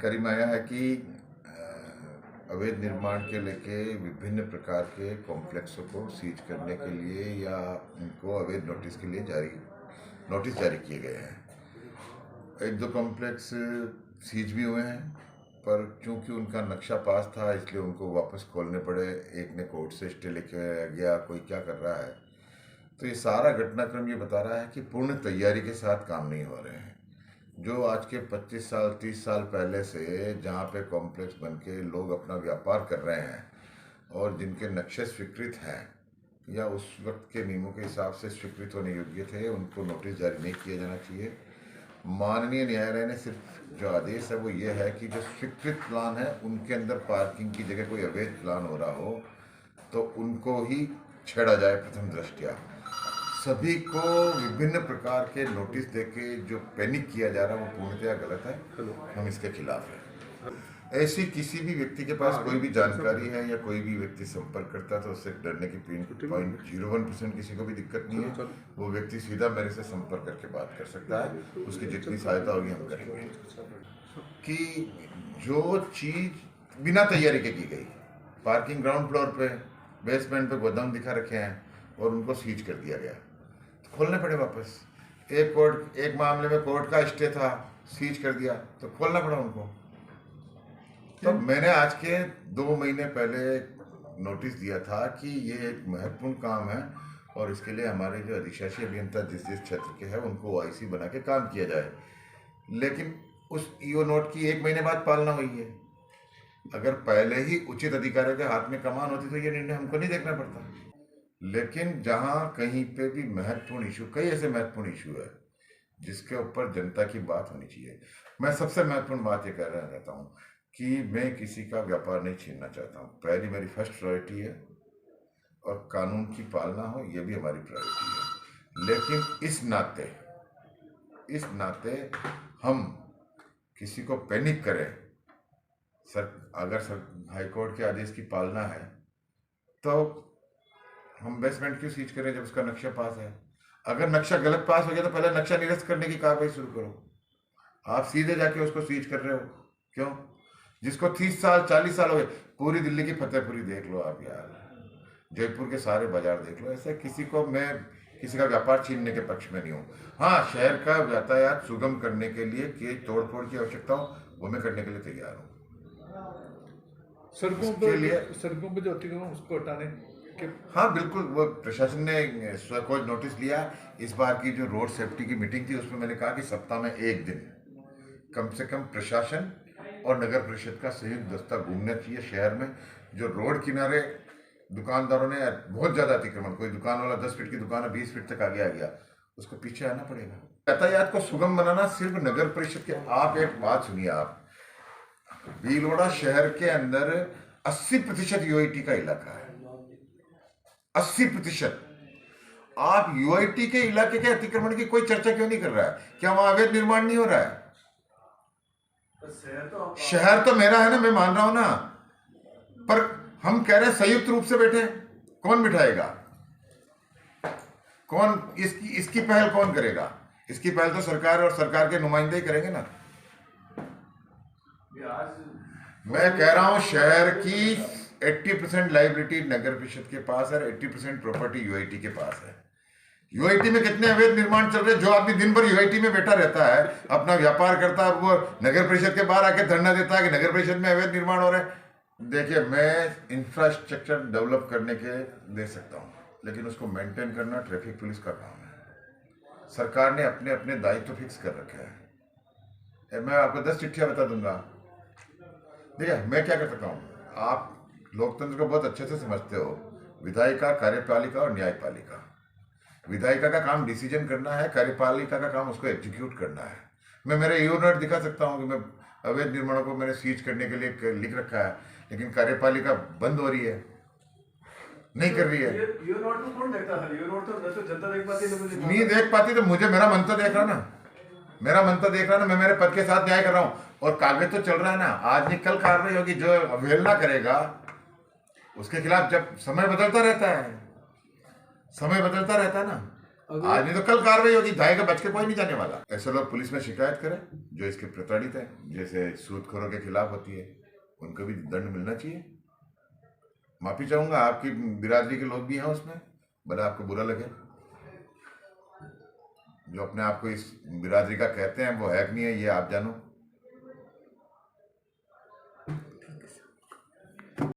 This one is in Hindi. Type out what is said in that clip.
जानकारी में आया है कि अवैध निर्माण के लेके विभिन्न प्रकार के कॉम्प्लेक्सों को सीज करने के लिए या उनको अवैध नोटिस के लिए नोटिस जारी किए गए हैं। एक दो कॉम्प्लेक्स सीज भी हुए हैं, पर क्योंकि उनका नक्शा पास था इसलिए उनको वापस खोलने पड़े। एक ने कोर्ट से स्टे लेके गया, कोई क्या कर रहा है। तो ये सारा घटनाक्रम ये बता रहा है कि पूर्ण तैयारी के साथ काम नहीं हो रहे हैं। जो आज के 25 साल 30 साल पहले से जहाँ पे कॉम्प्लेक्स बन के लोग अपना व्यापार कर रहे हैं और जिनके नक्शे स्वीकृत हैं या उस वक्त के नियमों के हिसाब से स्वीकृत होने योग्य थे, उनको नोटिस जारी नहीं किया जाना चाहिए। माननीय न्यायालय ने सिर्फ जो आदेश है वो ये है कि जो स्वीकृत प्लान है उनके अंदर पार्किंग की जगह कोई अवैध प्लान हो रहा हो तो उनको ही छेड़ा जाए। प्रथम दृष्टया सभी को विभिन्न प्रकार के नोटिस देके जो पैनिक किया जा रहा है वो पूर्णतया गलत है। हम इसके खिलाफ हैं। ऐसी किसी भी व्यक्ति के पास कोई भी जानकारी है या कोई भी व्यक्ति संपर्क करता है तो उससे डरने की 0.01% किसी को भी दिक्कत नहीं है। वो व्यक्ति सीधा मेरे से संपर्क करके बात कर सकता है। उसकी जितनी सहायता होगी हम करेंगे। कि जो चीज बिना तैयारी के की गई, पार्किंग ग्राउंड फ्लोर पे बेसमेंट पे गोदाम दिखा रखे हैं और उनको सीज कर दिया गया, तो खोलने पड़े वापस। एक मामले में कोर्ट का स्टे था, सीज कर दिया तो खोलना पड़ा उनको। तो मैंने आज के 2 महीने पहले नोटिस दिया था कि ये एक महत्वपूर्ण काम है और इसके लिए हमारे जो अधिशासी अभियंता जिस क्षेत्र के हैं उनको ओआईसी बना के काम किया जाए। लेकिन उस ईओ नोट की 1 महीने बाद पालना हुई है। अगर पहले ही उचित अधिकारियों के हाथ में कमान होती तो ये निर्णय हमको नहीं देखना पड़ता। लेकिन जहां कहीं पे भी महत्वपूर्ण इशू, कई ऐसे महत्वपूर्ण इशू है जिसके ऊपर जनता की बात होनी चाहिए। मैं सबसे महत्वपूर्ण बात ये कह रहा रहता हूँ कि मैं किसी का व्यापार नहीं छीनना चाहता हूँ। पहली मेरी फर्स्ट प्रायोरिटी है और कानून की पालना हो ये भी हमारी प्रायोरिटी है। लेकिन इस नाते हम किसी को पैनिक करें। अगर हाईकोर्ट के आदेश की पालना है तो हम बेसमेंट क्यों सीज करें जब उसका नक्शा पास है। अगर नक्शा गलत पास हो गया तो पहले नक्शा निरस्त करने की कार्रवाई शुरू करो। आप सीधे जाके उसको सीज कर रहे हो क्यों? जिसको 30 साल 40 साल हो गए। पूरी दिल्ली की फतेहपुरी देख लो आप यार, जयपुर के सारे बाजार देख लो। ऐसे मैं किसी का व्यापार छीनने के पक्ष में नहीं हूँ। हाँ, शहर का यातायात सुगम करने के लिए कि तोड़फोड़ की आवश्यकता हो वो मैं करने के लिए तैयार हूँ। सड़कों पे जो अतिक्रमण उसको हटाने के हाँ बिल्कुल, वो प्रशासन ने स्वकोज नोटिस लिया। इस बार की जो रोड सेफ्टी की मीटिंग थी उसमें मैंने कहा कि सप्ताह में 1 दिन कम से कम प्रशासन और नगर परिषद का संयुक्त दस्ता घूमना चाहिए शहर में। जो रोड किनारे दुकानदारों ने बहुत ज्यादा अतिक्रमण, कोई दुकान वाला 10 फीट की दुकान है 20 फीट तक आगे आ गया, उसको पीछे आना पड़ेगा। यातायात को सुगम बनाना सिर्फ नगर परिषद के। आप एक बात सुनिए, आप भीलवाड़ा शहर के अंदर 80% यूआईटी का इलाका है। 80%। आप यूआईटी के इलाके के अतिक्रमण की कोई चर्चा क्यों नहीं कर रहा है? क्या वहां अवैध निर्माण नहीं हो रहा है? शहर तो मेरा है ना, मैं मान रहा हूं ना, पर हम कह रहे हैं संयुक्त रूप से बैठे। कौन बिठाएगा? कौन इसकी पहल कौन करेगा? इसकी पहल तो सरकार और सरकार के नुमाइंदे ही करेंगे ना। मैं कह रहा हूं शहर की 80% लाइबिलिटी नगर परिषद के पास है, 80% प्रॉपर्टी यूआईटी के पास है। यूआईटी में कितने अवैध निर्माण चल रहे हैं? जो आदमी दिन भर यूआईटी में बैठा रहता है, अपना व्यापार करता है, वो नगर परिषद के बाहर आके धरना देता है कि नगर परिषद में अवैध निर्माण हो रहे हैं। देखिए, मैं इंफ्रास्ट्रक्चर डेवलप करने के दे सकता हूँ, लेकिन उसको मेंटेन करना ट्रैफिक पुलिस का काम है। सरकार ने अपने अपने दायित्व फिक्स कर रखे हैं। मैं आपको 10 चिट्ठियां बता दूंगा। देखिए, मैं क्या कर सकता हूँ, आप लोकतंत्र को बहुत अच्छे से समझते हो। विधायिका, कार्यपालिका और न्यायपालिका। विधायिका का काम डिसीजन करना है, कार्यपालिका का काम उसको एग्जीक्यूट करना है। मैं मेरे ईओ नोट दिखा सकता हूँ कि मैं अवैध निर्माणों को मैंने सीज करने के लिए लिख रखा है, लेकिन कार्यपालिका बंद हो रही है, नहीं कर रही है। ईओ नोट तो कौन देखता है? ईओ नोट तो जनता देख पाती है, नहीं देख पाती तो मुझे मेरा मन तो देख रहा ना, मैं मेरे पद के साथ न्याय कर रहा हूँ और कागज तो चल रहा है ना। आज नहीं कल कार्रवाई होगी। जो अवहेलना करेगा उसके खिलाफ, जब समय बदलता रहता है ना, आज नहीं तो कल कार्रवाई होगी, जाएगा बच के कोई नहीं जाने वाला। ऐसे लोग पुलिस में शिकायत करें जो इसके प्रताड़ित है, जैसे सूदखोरों के खिलाफ होती है, उनको भी दंड मिलना चाहिए। माफी चाहूंगा, आपकी बिरादरी के लोग भी हैं उसमें, भले आपको बुरा लगे। जो अपने आप को इस बिरादरी का कहते हैं वो है कि नहीं है ये आप जानो।